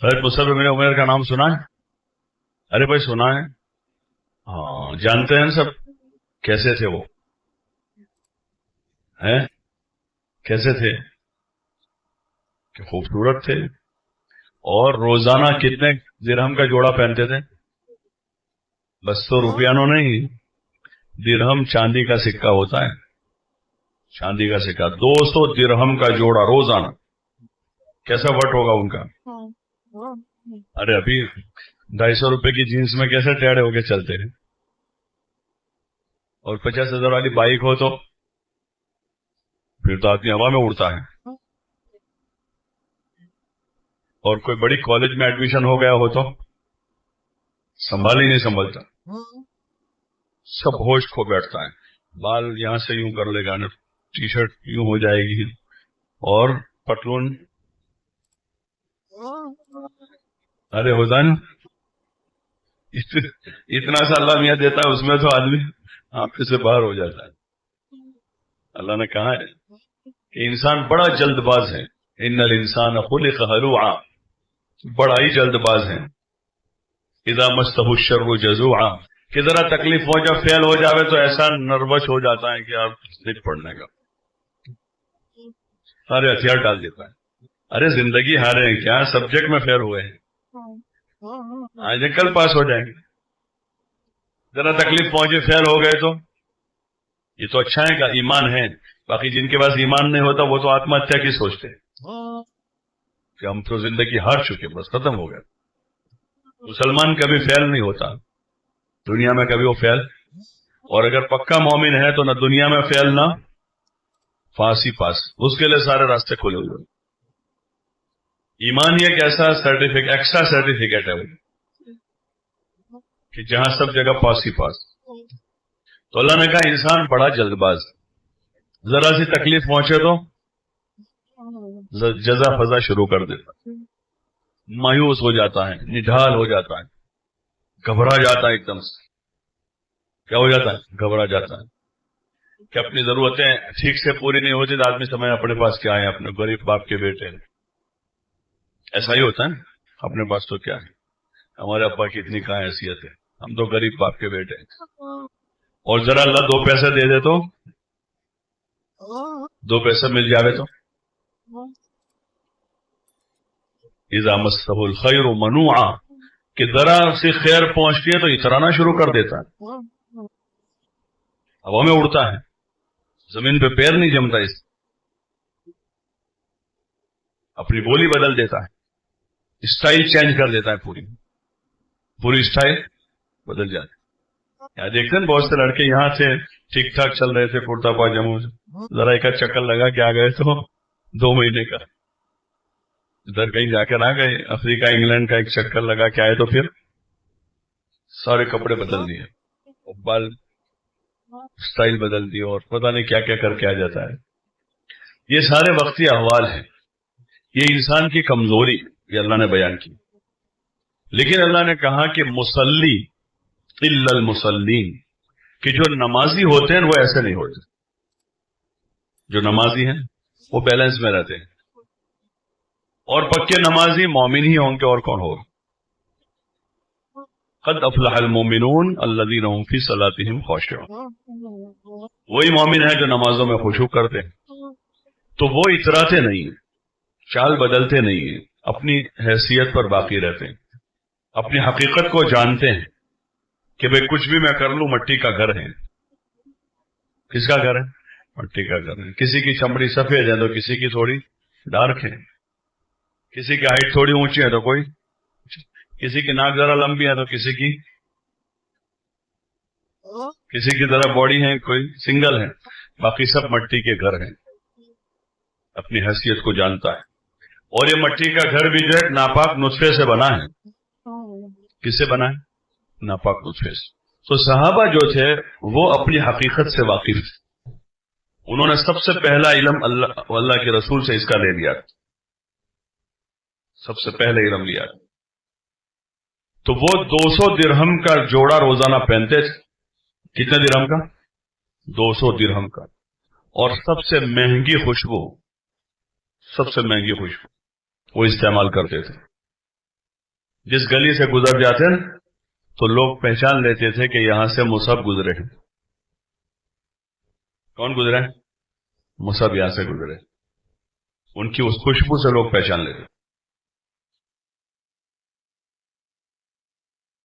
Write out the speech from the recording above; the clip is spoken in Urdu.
حضرت مصعب بن عمیر کا نام سنا ہے؟ ارے بھائی سنا ہے؟ ہاں جانتے ہیں سب. کیسے تھے وہ؟ ہیں کیسے تھے؟ کہ خوبصورت تھے. اور روزانہ کتنے درہم کا جوڑا پہنتے تھے؟ بس تو روپیانوں نہیں، درہم چاندی کا سکہ ہوتا ہے. چاندی کا سکہ 200 درہم کا جوڑا روزانہ. کیسا وٹ ہوگا ان کا؟ ارے ابھی 250 روپے کی جینس میں کیسے ٹیڑے ہو کے چلتے ہیں؟ اور 50,000 والی بائک ہو تو پھر تو آدمی ہوا میں اڑتا ہے. اور کوئی بڑی کالج میں ایڈمیشن ہو گیا ہو تو سنبھال ہی نہیں سنبھلتا، سب ہوش کھو بیٹھتا ہے. بال یہاں سے یوں کر لے گا، ٹی شرٹ یوں ہو جائے گی، اور پتلون ارے ہوتا نا اتنا سا اللہ میاں دیتا ہے، اس میں تو آدمی آنکھ سے باہر ہو جاتا ہے. اللہ نے کہا ہے کہ انسان بڑا جلد باز ہے. ان الانسان خلق ہلوعا، بڑا ہی جلد باز ہے. اذا مسہ الشر جزوعا، کہ ذرا تکلیف ہو جب فیل ہو جاوے تو ایسا نروس ہو جاتا ہے کہ آپ سلپ پڑنے کا سارے ہتھیار ڈال دیتا ہے. ارے زندگی ہارے ہیں کیا؟ سبجیکٹ میں فیل ہوئے ہیں، آج کل پاس ہو جائیں گے. ذرا تکلیف پہنچے فیل ہو گئے تو یہ تو اچھا ہے کہ ایمان ہے. باقی جن کے پاس ایمان نہیں ہوتا وہ تو آتم ہتیا کی سوچتے ہیں کہ ہم تو زندگی ہار چکے، بس ختم ہو گئے. مسلمان کبھی فیل نہیں ہوتا دنیا میں، کبھی وہ فیل. اور اگر پکا مومن ہے تو نہ دنیا میں فیل نہ پاس ہی پاس، اس کے لیے سارے راستے کھلے ہوئے. ایمان یہ ایک ایسا سرٹیفکیٹ، ایکسٹرا سرٹیفکیٹ ہے وہ کہ جہاں سب جگہ پاس ہی پاس. تو اللہ نے کہا انسان بڑا جلد باز، ذرا سی تکلیف پہنچے تو جزا فضا شروع کر دیتا، مایوس ہو جاتا ہے، نڈھال ہو جاتا ہے، گھبرا جاتا ہے. ایک دم سے کیا ہو جاتا ہے؟ گھبرا جاتا ہے کہ اپنی ضرورتیں ٹھیک سے پوری نہیں ہوتی تو آدمی سمجھے اپنے پاس کیا ہے، اپنے غریب باپ کے بیٹے. ایسا ہی ہوتا ہے، اپنے پاس تو کیا ہے، ہمارے ابا کی اتنی کہاں حیثیت ہے، ہم تو غریب باپ کے بیٹے ہیں. اور ذرا اللہ 2 پیسے دے دے تو 2 پیسے مل جاوے تو اذا مسہ الخیر منوعا، کہ ذرا سی خیر پہنچتی ہے تو اترانا شروع کر دیتا ہے، ہوا میں اڑتا ہے، زمین پہ پیر نہیں جمتا. اس اپنی بولی بدل دیتا ہے، اسٹائل چینج کر دیتا ہے، پوری اسٹائل بدل جاتی. یہاں دیکھتے ہیں بہت سے لڑکے یہاں سے ٹھیک ٹھاک چل رہے تھے کرتا پاجاموں سے، ذرا ایک چکر لگا کے آ گئے تو 2 مہینے کا ادھر کہیں جا کر آ گئے، افریقہ انگلینڈ کا ایک چکر لگا کے آئے تو پھر سارے کپڑے بدل دیے، بال اسٹائل بدل دی، اور پتہ نہیں کیا کیا کر کے آ جاتا ہے. یہ سارے وقتی احوال ہیں، یہ انسان کی کمزوری یہ اللہ نے بیان کی. لیکن اللہ نے کہا کہ مصلی الا المصلین، کہ جو نمازی ہوتے ہیں وہ ایسے نہیں ہوتے. جو نمازی ہیں وہ بیلنس میں رہتے ہیں، اور پکے نمازی مومن ہی ہوں گے، اور کون ہوگا. قد افلح المومنون الذین هم فی صلاتهم خاشعون، وہی مومن ہے جو نمازوں میں خشوع کرتے ہیں. تو وہ اتراتے نہیں، چال بدلتے نہیں، اپنی حیثیت پر باقی رہتے ہیں، اپنی حقیقت کو جانتے ہیں کہ بھئی کچھ بھی میں کر لوں مٹی کا گھر ہے. کس کا گھر ہے؟ مٹی کا گھر ہے. کسی کی چمڑی سفید ہے تو کسی کی تھوڑی ڈارک ہے، کسی کی ہائٹ تھوڑی اونچی ہے تو کوئی، کسی کی ناک ذرا لمبی ہے تو کسی کی ذرا باڈی ہے، کوئی سنگل ہے، باقی سب مٹی کے گھر ہیں. اپنی حیثیت کو جانتا ہے. اور یہ مٹی کا گھر بھی جو ہے ناپاک نطفے سے بنا ہے. کس سے بنا ہے؟ ناپاک نطفے سے. تو صحابہ جو تھے وہ اپنی حقیقت سے واقف تھے، انہوں نے سب سے پہلا علم اللہ کے رسول سے اس کا لے لیا، سب سے پہلے علم لیا. تو وہ 200 درہم کا جوڑا روزانہ پہنتے تھے. کتنے درہم کا؟ 200 درہم کا. اور سب سے مہنگی خوشبو وہ استعمال کرتے تھے. جس گلی سے گزر جاتے نا تو لوگ پہچان لیتے تھے کہ یہاں سے مصعب گزرے ہیں. کون گزرے؟ مصعب یہاں سے گزرے. ان کی اس خوشبو سے لوگ پہچان لیتے.